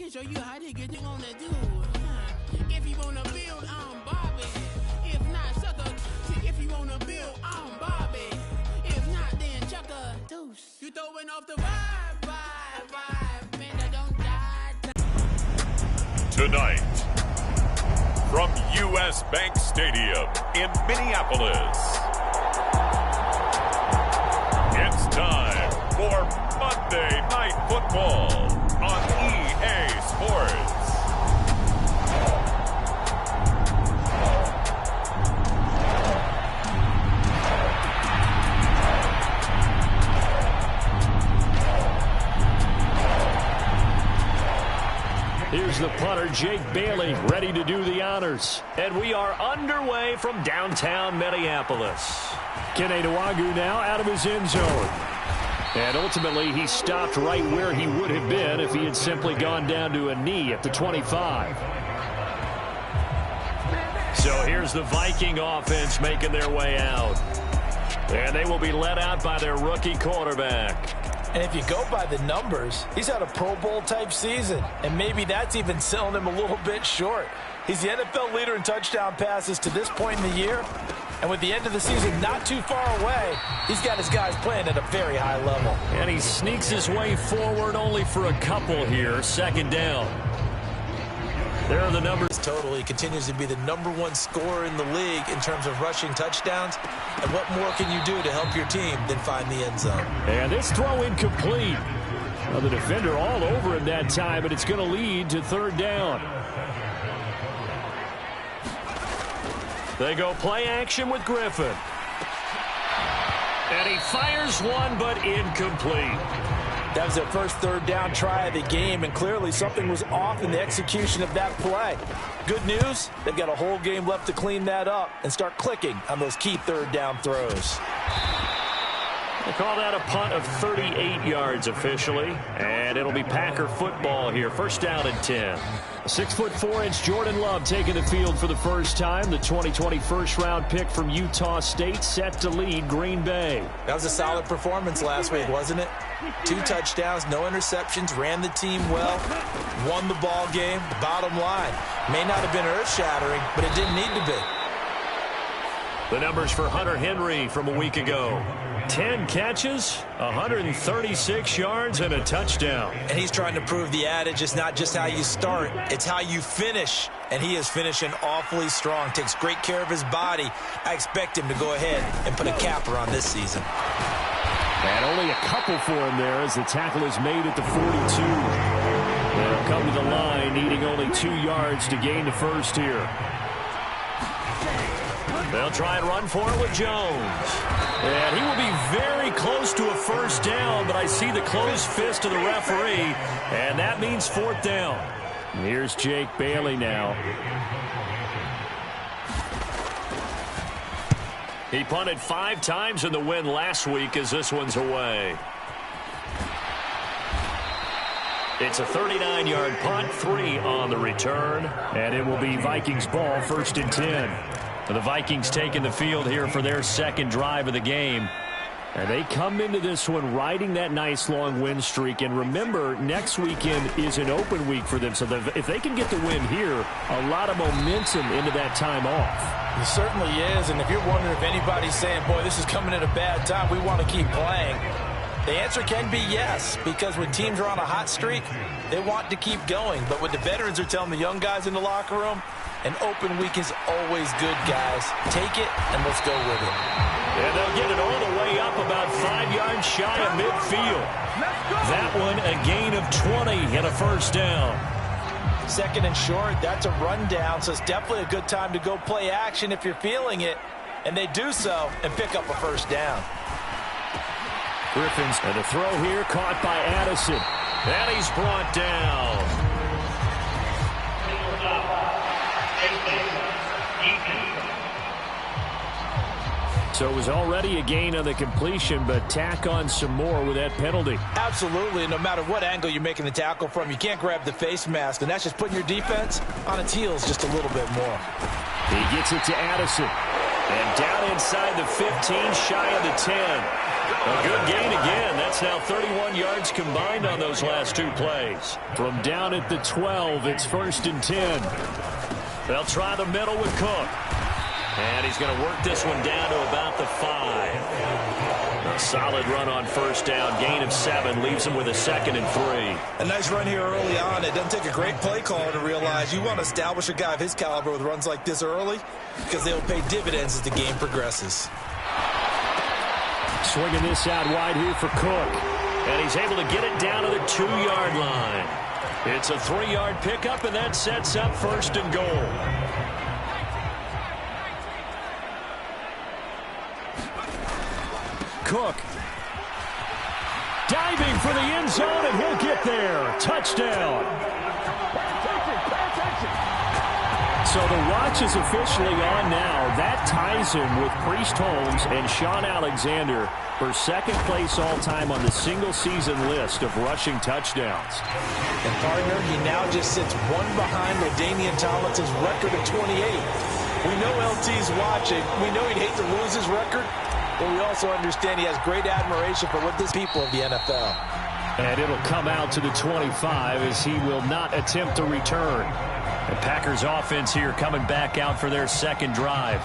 can show you how to get it on the do. If you wanna build, I'm Bobby. If not, sucker. If you wanna build, I'm Bobby. If not, then chuck a deuce. You throwing off the vibe, man, I don't die. Tonight, from U.S. Bank Stadium in Minneapolis, it's time for Monday Night Football on EA Sports. Here's the punter, Jake Bailey, ready to do the honors. And we are underway from downtown Minneapolis. Kene Nwangwu now out of his end zone. And ultimately, he stopped right where he would have been if he had simply gone down to a knee at the 25. So here's the Viking offense making their way out. And they will be led out by their rookie quarterback. And if you go by the numbers, he's had a Pro Bowl-type season. And maybe that's even selling him a little bit short. He's the NFL leader in touchdown passes to this point in the year. And with the end of the season not too far away, he's got his guys playing at a very high level. And he sneaks his way forward only for a couple here. Second down. There are the numbers. Total, he continues to be the #1 scorer in the league in terms of rushing touchdowns. And what more can you do to help your team than find the end zone? And this throw incomplete. Well, the defender all over him that time, but it's going to lead to third down. They go play action with Griffin. And he fires one, but incomplete. That was their first third down try of the game, and clearly something was off in the execution of that play. Good news, they've got a whole game left to clean that up and start clicking on those key third down throws. They call that a punt of 38 yards officially, and it'll be Packer football here. First down and 10. 6'4" Jordan Love taking the field for the first time. The 2020 first-round pick from Utah State set to lead Green Bay. That was a solid performance last week, wasn't it? 2 touchdowns, no interceptions, ran the team well, won the ball game. Bottom line, may not have been earth-shattering, but it didn't need to be. The numbers for Hunter Henry from a week ago. 10 catches, 136 yards, and a touchdown. And he's trying to prove the adage, it's not just how you start, it's how you finish. And he is finishing awfully strong, takes great care of his body. I expect him to go ahead and put a capper on this season. And only a couple for him there as the tackle is made at the 42. They'll come to the line, needing only 2 yards to gain the first here. They'll try and run for it with Jones. And he will be very close to a first down, but I see the closed fist of the referee, and that means fourth down. Here's Jake Bailey now. He punted 5 times in the win last week as this one's away. It's a 39-yard punt, 3 on the return, and it will be Vikings ball, first and 10. The Vikings taking the field here for their second drive of the game. And they come into this one riding that nice long win streak. And remember, next weekend is an open week for them. So if they can get the win here, a lot of momentum into that time off. It certainly is. And if you're wondering if anybody's saying, boy, this is coming at a bad time, we want to keep playing, the answer can be yes. Because when teams are on a hot streak, they want to keep going. But what the veterans are telling the young guys in the locker room, an open week is always good, guys. Take it, and let's go with it. And they'll get it all the way up about 5 yards shy of midfield. That one a gain of 20 and a first down. Second and short, that's a rundown, so it's definitely a good time to go play action if you're feeling it. And they do so and pick up a first down. Griffins, and the throw here caught by Addison. And he's brought down. So it was already a gain on the completion, but tack on some more with that penalty. Absolutely. No matter what angle you're making the tackle from, you can't grab the face mask, and that's just putting your defense on its heels just a little bit more. He gets it to Addison. And down inside the 15, shy of the 10. A good gain again. That's now 31 yards combined on those last two plays. From down at the 12, it's 1st and 10. They'll try the middle with Cook. And he's going to work this one down to about the 5. A solid run on 1st down. Gain of 7 leaves him with a 2nd and 3. A nice run here early on. It doesn't take a great play caller to realize you want to establish a guy of his caliber with runs like this early because they'll pay dividends as the game progresses. Swinging this out wide here for Cook. And he's able to get it down to the 2-yard line. It's a 3-yard pickup, and that sets up 1st and goal. Cook. Diving for the end zone, and he'll get there. Touchdown. So the watch is officially on now. That ties him with Priest Holmes and Sean Alexander for 2nd place all-time on the single-season list of rushing touchdowns. And, partner, he now just sits one behind LaDainian Tomlinson's record of 28. We know LT's watching. We know he'd hate to lose his record, but we also understand he has great admiration for what this people of the NFL. And it'll come out to the 25 as he will not attempt to return. The Packers offense here coming back out for their 2nd drive.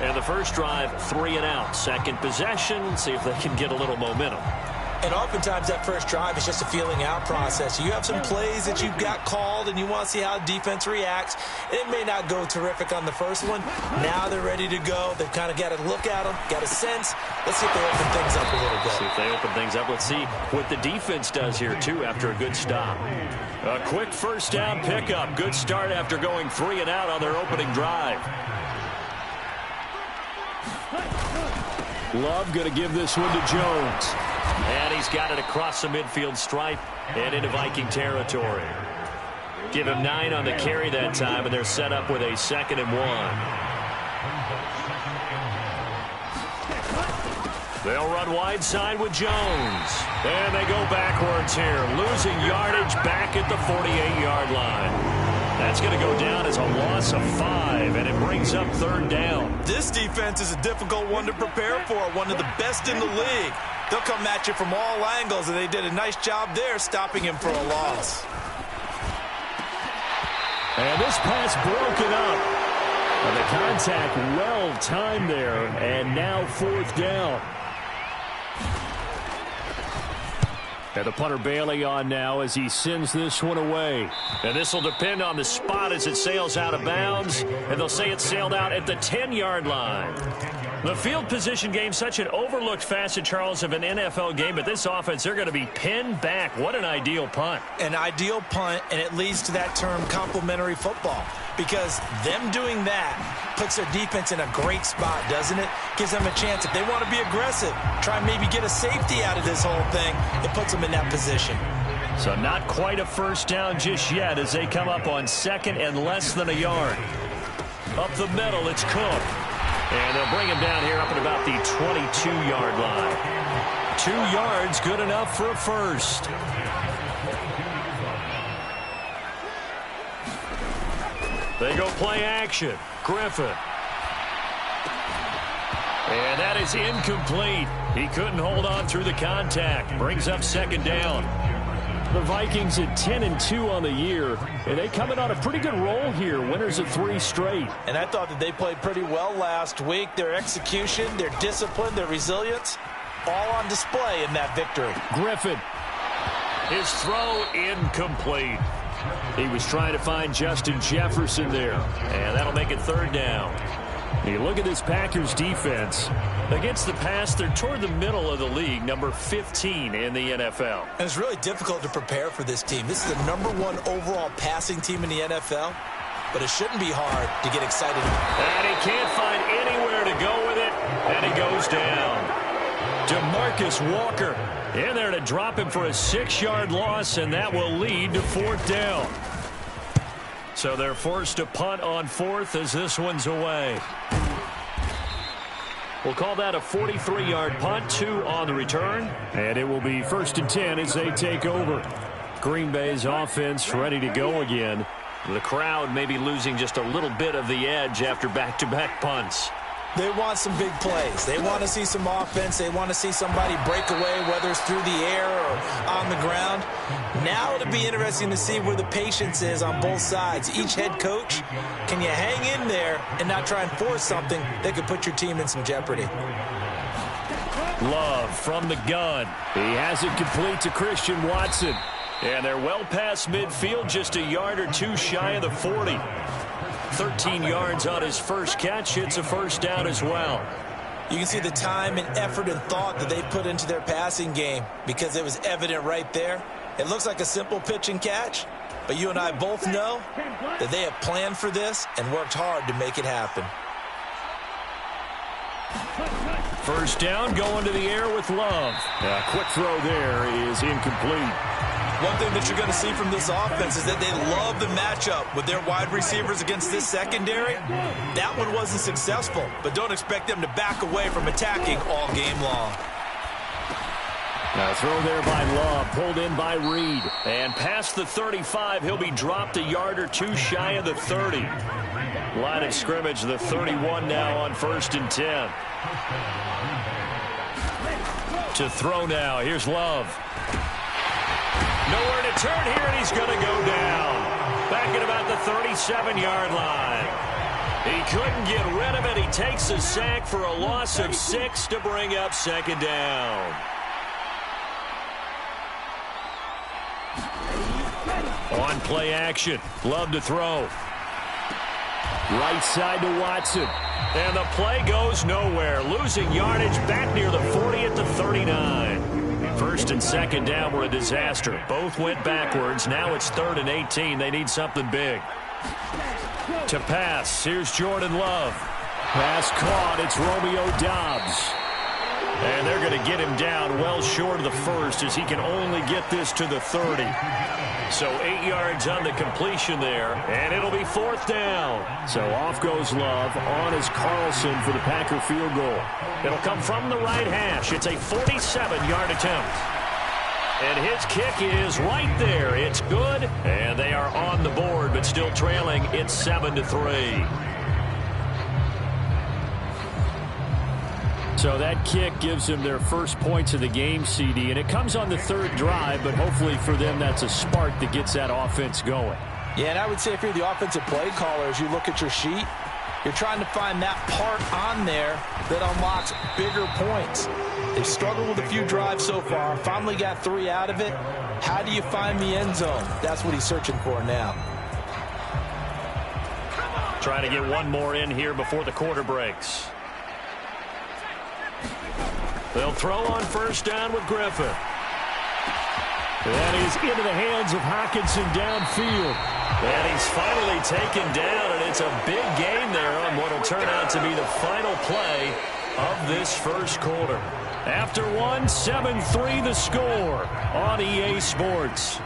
And the first drive, 3 and out. 2nd possession, see if they can get a little momentum. And oftentimes that first drive is just a feeling out process. You have some plays that you've got called and you want to see how defense reacts. It may not go terrific on the first one. Now they're ready to go. They've kind of got to look at them, got a sense. Let's see if they open things up a little bit. See if they open things up. Let's see what the defense does here, too, after a good stop. A quick 1st down pickup. Good start after going 3 and out on their opening drive. Love going to give this one to Jones. And he's got it across the midfield stripe and into Viking territory. Give him 9 on the carry that time, and they're set up with a 2nd and 1. They'll run wide side with Jones. And they go backwards here, losing yardage back at the 48-yard line. That's going to go down as a loss of 5, and it brings up 3rd down. This defense is a difficult one to prepare for, one of the best in the league. They'll come at you from all angles, and they did a nice job there stopping him for a loss. And this pass broken up. And the contact well timed there, and now 4th down. And the punter Bailey on now as he sends this one away. And this will depend on the spot as it sails out of bounds. And they'll say it sailed out at the 10-yard line. The field position game, such an overlooked facet, Charles, of an NFL game. But this offense, they're going to be pinned back. What an ideal punt. An ideal punt, and it leads to that term complementary football. Because them doing that puts their defense in a great spot, doesn't it? Gives them a chance. If they want to be aggressive, try and maybe get a safety out of this whole thing, it puts them in that position. So not quite a 1st down just yet as they come up on 2nd and less than a yard. Up the middle, it's Cook. And they'll bring him down here up at about the 22-yard line. 2 yards, good enough for a 1st. They go play action. Griffin. And that is incomplete. He couldn't hold on through the contact. Brings up 2nd down. The Vikings at 10-2 on the year, and they come in on a pretty good roll here. Winners of 3 straight. And I thought that they played pretty well last week. Their execution, their discipline, their resilience, all on display in that victory. Griffin. His throw incomplete. He was trying to find Justin Jefferson there, and that'll make it 3rd down. You look at this Packers defense. Against the pass, they're toward the middle of the league, number 15 in the NFL. And it's really difficult to prepare for this team. This is the #1 overall passing team in the NFL, but it shouldn't be hard to get excited about. And he can't find anywhere to go with it, and he goes down. DeMarcus Walker in there to drop him for a 6-yard loss, and that will lead to 4th down. So they're forced to punt on 4th as this one's away. We'll call that a 43-yard punt, 2 on the return. And it will be 1st and 10 as they take over. Green Bay's offense ready to go again. The crowd may be losing just a little bit of the edge after back-to-back punts. They want some big plays. They want to see some offense. They want to see somebody break away, whether it's through the air or on the ground. Now it'll be interesting to see where the patience is on both sides. Each head coach, can you hang in there and not try and force something that could put your team in some jeopardy? Love from the gun. He has it complete to Christian Watson. And they're well past midfield, just a yard or two shy of the 40. 13 yards on his first catch. It's a first down as well. You can see the time and effort and thought that they put into their passing game because it was evident right there. It looks like a simple pitch and catch, but you and I both know that they have planned for this and worked hard to make it happen. First down, going to the air with Love. A quick throw there is incomplete. One thing that you're going to see from this offense is that they love the matchup with their wide receivers against this secondary. That one wasn't successful, but don't expect them to back away from attacking all game long. A throw there by Love, pulled in by Reed. And past the 35, he'll be dropped a yard or two shy of the 30. Line of scrimmage, the 31 now on 1st and 10. To throw now, here's Love. Nowhere to turn here, and he's going to go down. Back at about the 37-yard line. He couldn't get rid of it. He takes a sack for a loss of 6 to bring up second down. On play action. Love to throw. Right side to Watson. And the play goes nowhere. Losing yardage back near the 40 at the 39. First and second down were a disaster. Both went backwards. Now it's 3rd and 18. They need something big. To pass. Here's Jordan Love. Pass caught. It's Romeo Doubs. And they're going to get him down well short of the first as he can only get this to the 30. So 8 yards on the completion there, and it'll be 4th down. So off goes Love. On is Carlson for the Packer field goal. It'll come from the right hash. It's a 47-yard attempt. And his kick is right there. It's good, and they are on the board, but still trailing. It's 7-3. So that kick gives them their first points of the game, CD, and it comes on the 3rd drive, but hopefully for them that's a spark that gets that offense going. Yeah, and I would say if you're the offensive play caller, as you look at your sheet, you're trying to find that part on there that unlocks bigger points. They've struggled with a few drives so far, finally got 3 out of it. How do you find the end zone? That's what he's searching for now. Trying to get one more in here before the quarter breaks. They'll throw on first down with Griffin. That is into the hands of Hockenson downfield. And he's finally taken down, and it's a big gain there on what will turn out to be the final play of this first quarter. After one, 7-3 the score on EA Sports.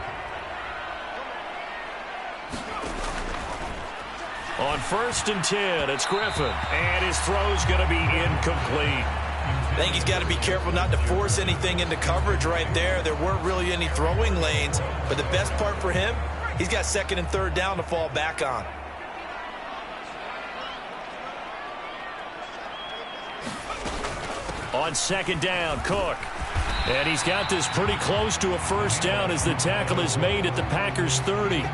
On 1st and 10, it's Griffin, and his throw's going to be incomplete. I think he's got to be careful not to force anything into coverage right there. There weren't really any throwing lanes, but the best part for him, he's got 2nd and 3rd down to fall back on. On 2nd down, Cook. And he's got this pretty close to a first down as the tackle is made at the Packers' 30.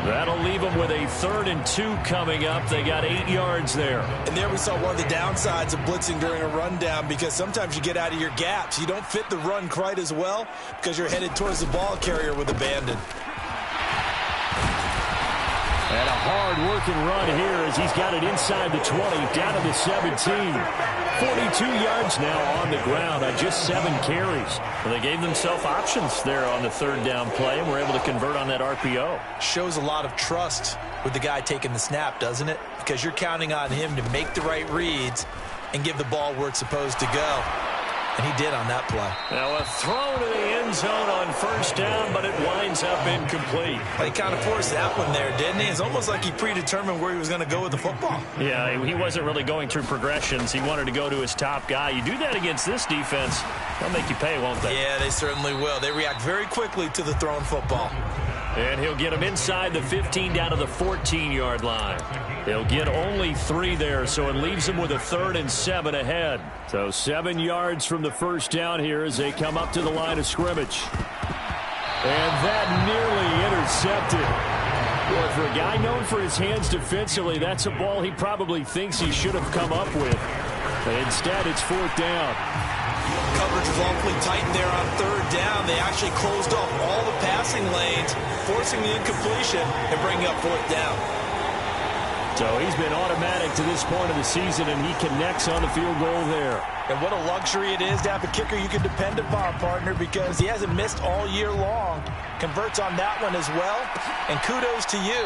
That'll leave them with a 3rd and 2 coming up. They got 8 yards there. And there we saw one of the downsides of blitzing during a rundown, because sometimes you get out of your gaps. You don't fit the run quite as well because you're headed towards the ball carrier with abandon. And a hard-working run here as he's got it inside the 20, down to the 17. 42 yards now on the ground on just 7 carries. Well, they gave themselves options there on the 3rd down play and were able to convert on that RPO. Shows a lot of trust with the guy taking the snap, doesn't it? Because you're counting on him to make the right reads and give the ball where it's supposed to go. And he did on that play. Now a throw to the end zone on first down, but it winds up incomplete. Well, he kind of forced that one there, didn't he? It's almost like he predetermined where he was going to go with the football. Yeah, he wasn't really going through progressions. He wanted to go to his top guy. You do that against this defense, they'll make you pay, won't they? Yeah, they certainly will. They react very quickly to the thrown football. And he'll get him inside the 15 down to the 14-yard line. He'll get only 3 there, so it leaves him with a 3rd and 7 ahead. So 7 yards from the first down here as they come up to the line of scrimmage. And that nearly intercepted. Well, for a guy known for his hands defensively, that's a ball he probably thinks he should have come up with. But instead, it's 4th down. Coverage was awfully tight there on 3rd down. They actually closed off all the passing lanes, forcing the incompletion and bringing up 4th down. So he's been automatic to this point of the season, and he connects on the field goal there. And what a luxury it is to have a kicker you can depend upon, partner, because he hasn't missed all year long. Converts on that one as well. And kudos to you.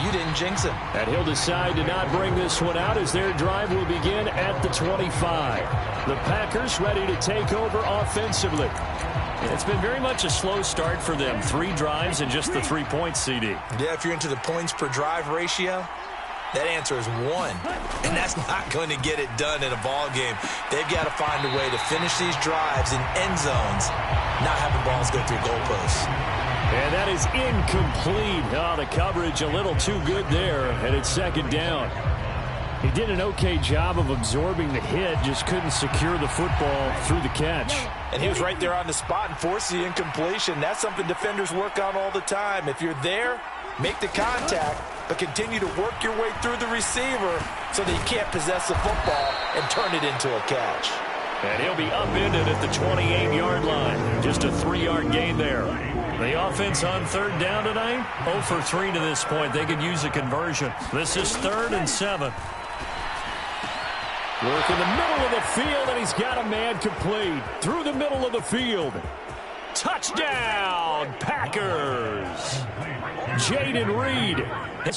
You didn't jinx him. And he'll decide to not bring this one out as their drive will begin at the 25. The Packers ready to take over offensively. And it's been very much a slow start for them. 3 drives and just the 3 points, CD. Yeah, if you're into the points per drive ratio, that answer is 1. And that's not going to get it done in a ball game. They've got to find a way to finish these drives in end zones, not having balls go through goalposts. And that is incomplete. Oh, the coverage a little too good there, and it's 2nd down. He did an okay job of absorbing the hit, just couldn't secure the football through the catch. And he was right there on the spot and forced the incompletion. That's something defenders work on all the time. If you're there, make the contact, but continue to work your way through the receiver so that you can't possess the football and turn it into a catch. And he'll be upended at the 28-yard line. Just a 3-yard gain there. The offense on 3rd down tonight, 0 for 3 to this point. They could use a conversion. This is 3rd and 7. Work in the middle of the field, and he's got a man complete. Through the middle of the field. Touchdown, Packers. Jaden Reed.